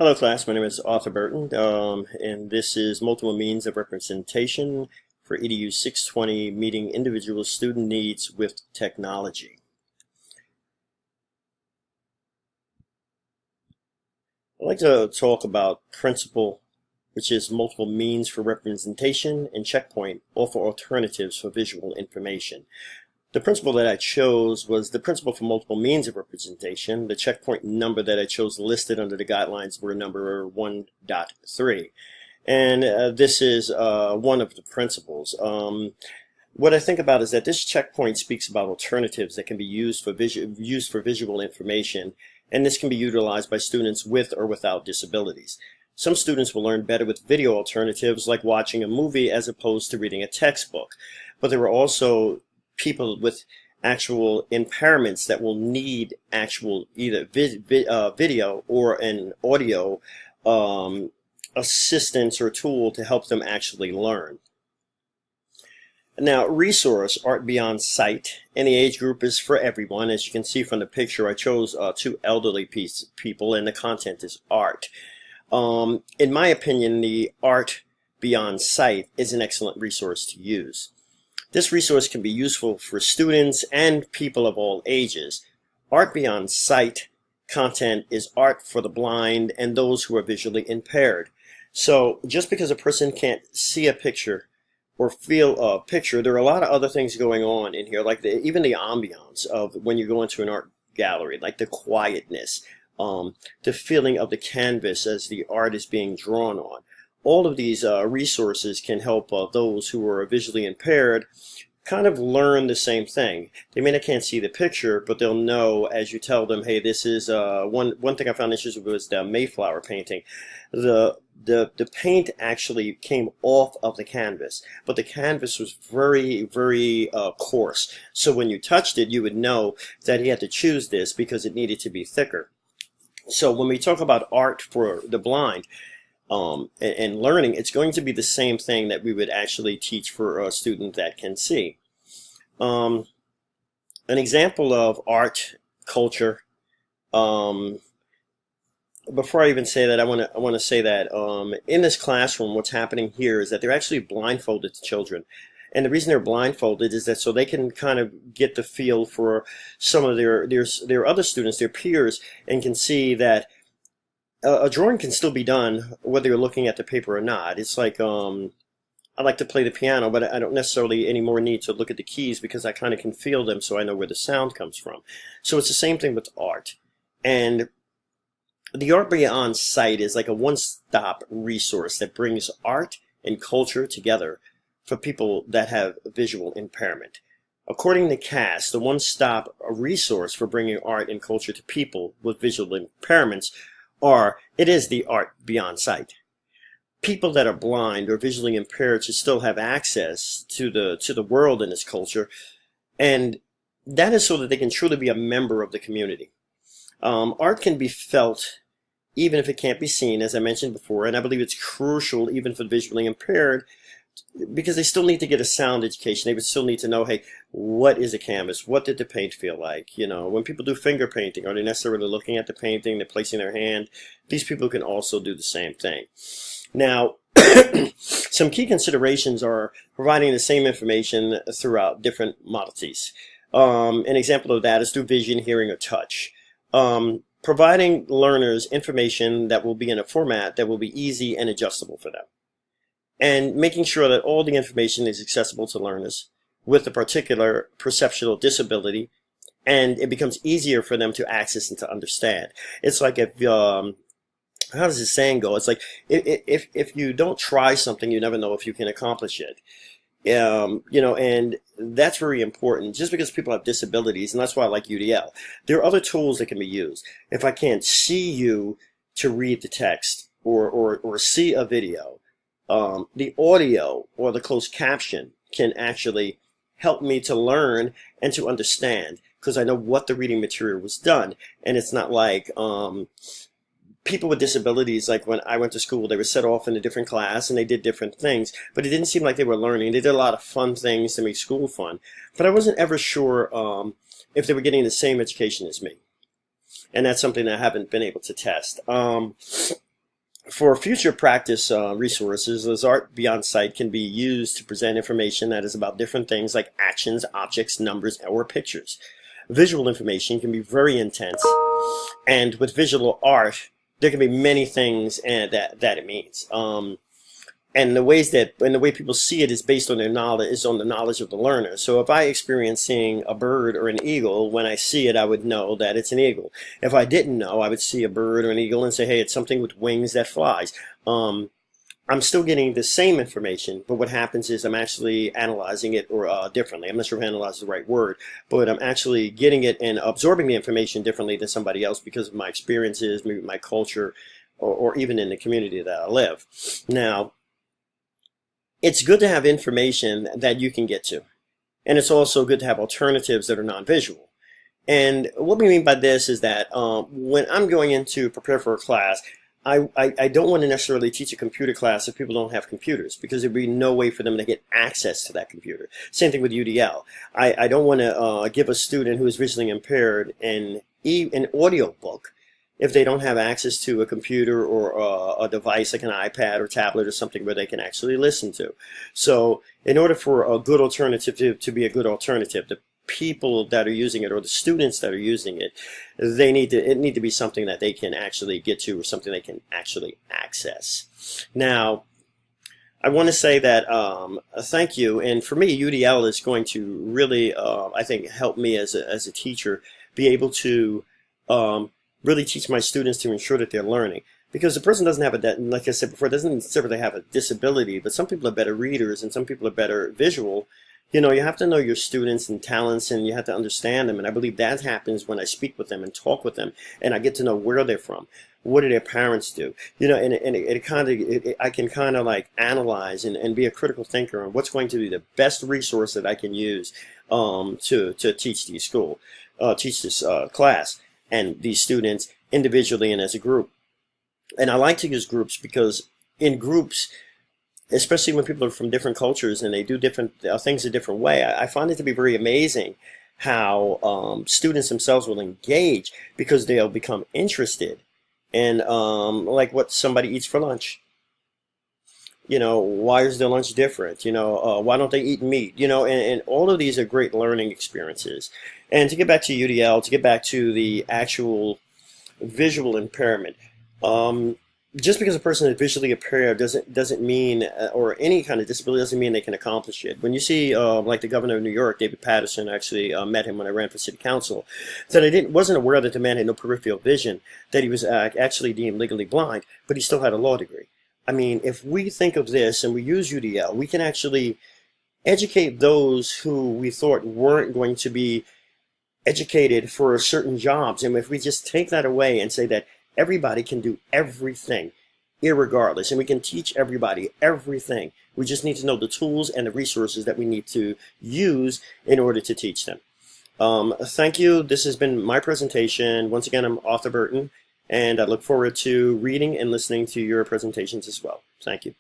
Hello class, my name is Arthur Burton, and this is multiple means of representation for EDU 620, meeting individual student needs with technology. I'd like to talk about principle, which is multiple means for representation, and checkpoint, offer alternatives for visual information. The principle that I chose was the principle for multiple means of representation. The checkpoint number that I chose listed under the guidelines were number 1.3. And this is one of the principles. What I think about is that this checkpoint speaks about alternatives that can be used for visual information, and this can be utilized by students with or without disabilities. Some students will learn better with video alternatives, like watching a movie as opposed to reading a textbook. But there are also people with actual impairments that will need actual either video or an audio assistance or tool to help them actually learn. Now, resource, Art Beyond Sight, and the age group is for everyone. As you can see from the picture, I chose two elderly people, and the content is art. In my opinion, the Art Beyond Sight is an excellent resource to use. This resource can be useful for students and people of all ages. Art Beyond Sight content is art for the blind and those who are visually impaired. So just because a person can't see a picture or feel a picture, there are a lot of other things going on in here, like even the ambiance of when you go into an art gallery, like the quietness, the feeling of the canvas as the art is being drawn on. All of these resources can help those who are visually impaired kind of learn the same thing. They may not can't see the picture, but they'll know as you tell them, hey, this is one thing I found interesting was the Mayflower painting. The paint actually came off of the canvas, but the canvas was very, very coarse. So when you touched it, you would know that he had to choose this because it needed to be thicker. So when we talk about art for the blind, and learning, it's going to be the same thing that we would actually teach for a student that can see. An example of art, culture, before I even say that, I want to say that in this classroom, what's happening here is that they're actually blindfolded children. And the reason they're blindfolded is that so they can kind of get the feel for some of their other students, their peers, and can see that a drawing can still be done whether you're looking at the paper or not. It's like I like to play the piano, but I don't necessarily anymore need to look at the keys because I kind of can feel them so I know where the sound comes from. So it's the same thing with art. And the Art Beyond Sight is like a one-stop resource that brings art and culture together for people that have visual impairment. According to CAST, the one-stop resource for bringing art and culture to people with visual impairments it is the Art Beyond Sight. People that are blind or visually impaired should still have access to the world and its culture, and that is so that they can truly be a member of the community. Art can be felt even if it can't be seen, as I mentioned before, and I believe it's crucial even for the visually impaired because they still need to get a sound education. They would still need to know, hey, what is a canvas? What did the paint feel like? You know, when people do finger painting, are they necessarily looking at the painting? They're placing their hand. These people can also do the same thing. Now, some key considerations are providing the same information throughout different modalities. An example of that is through vision, hearing, or touch. Providing learners information that will be in a format that will be easy and adjustable for them. And making sure that all the information is accessible to learners with a particular perceptual disability, and it becomes easier for them to access and to understand. It's like if, how does this saying go? It's like if you don't try something, you never know if you can accomplish it. You know, and that's very important. Just because people have disabilities, and that's why I like UDL, there are other tools that can be used. If I can't see you to read the text or see a video, the audio or the closed caption can actually help me to learn and to understand because I know what the reading material was done. And it's not like people with disabilities, like when I went to school, they were set off in a different class and they did different things, but it didn't seem like they were learning. They did a lot of fun things to make school fun, but I wasn't ever sure if they were getting the same education as me. And that's something I haven't been able to test. For future practice resources, those art beyond sight can be used to present information that is about different things like actions, objects, numbers, or pictures. Visual information can be very intense, and with visual art, there can be many things that it means. And the way people see it is based on their knowledge, is on the knowledge of the learner. So if I experience seeing a bird or an eagle, when I see it, I would know that it's an eagle. If I didn't know, I would see a bird or an eagle and say, hey, it's something with wings that flies. I'm still getting the same information, but what happens is I'm actually analyzing it or differently. I'm not sure if analyze is the right word, but I'm actually getting it and absorbing the information differently than somebody else because of my experiences, maybe my culture, or even in the community that I live. Now, it's good to have information that you can get to. And it's also good to have alternatives that are non-visual. And what we mean by this is that when I'm going in to prepare for a class, I don't want to necessarily teach a computer class if people don't have computers, because there'd be no way for them to get access to that computer. Same thing with UDL. I don't want to give a student who is visually impaired an audio book if they don't have access to a computer or a device like an iPad or tablet or something where they can actually listen to. So in order for a good alternative to be a good alternative, the people that are using it or the students that are using it, it need to be something that they can actually get to or something they can actually access. Now, I want to say that thank you, and for me, UDL is going to really, I think, help me as a teacher be able to really teach my students to ensure that they're learning. Because the person doesn't have like I said before, doesn't necessarily have a disability, but some people are better readers and some people are better visual. You know, you have to know your students and talents, and you have to understand them. And I believe that happens when I speak with them and talk with them, and I get to know where they're from. What do their parents do? You know, and I can kind of like analyze and be a critical thinker on what's going to be the best resource that I can use to teach teach this class and these students individually and as a group. And I like to use groups because in groups, especially when people are from different cultures and they do different things a different way, I find it to be very amazing how students themselves will engage because they'll become interested in like what somebody eats for lunch. You know, why is their lunch different? You know, why don't they eat meat? You know, and all of these are great learning experiences. And to get back to UDL, to get back to the actual visual impairment, just because a person is visually impaired doesn't mean, or any kind of disability doesn't mean they can accomplish it. When you see, like the governor of New York, David Paterson, I actually met him when I ran for city council, said wasn't aware that the man had no peripheral vision, that he was actually deemed legally blind, but he still had a law degree. I mean, if we think of this and we use UDL, we can actually educate those who we thought weren't going to be educated for certain jobs. And if we just take that away and say that everybody can do everything, irregardless, and we can teach everybody everything, we just need to know the tools and the resources that we need to use in order to teach them. Thank you. This has been my presentation. Once again, I'm Arthur Burton, and I look forward to reading and listening to your presentations as well. Thank you.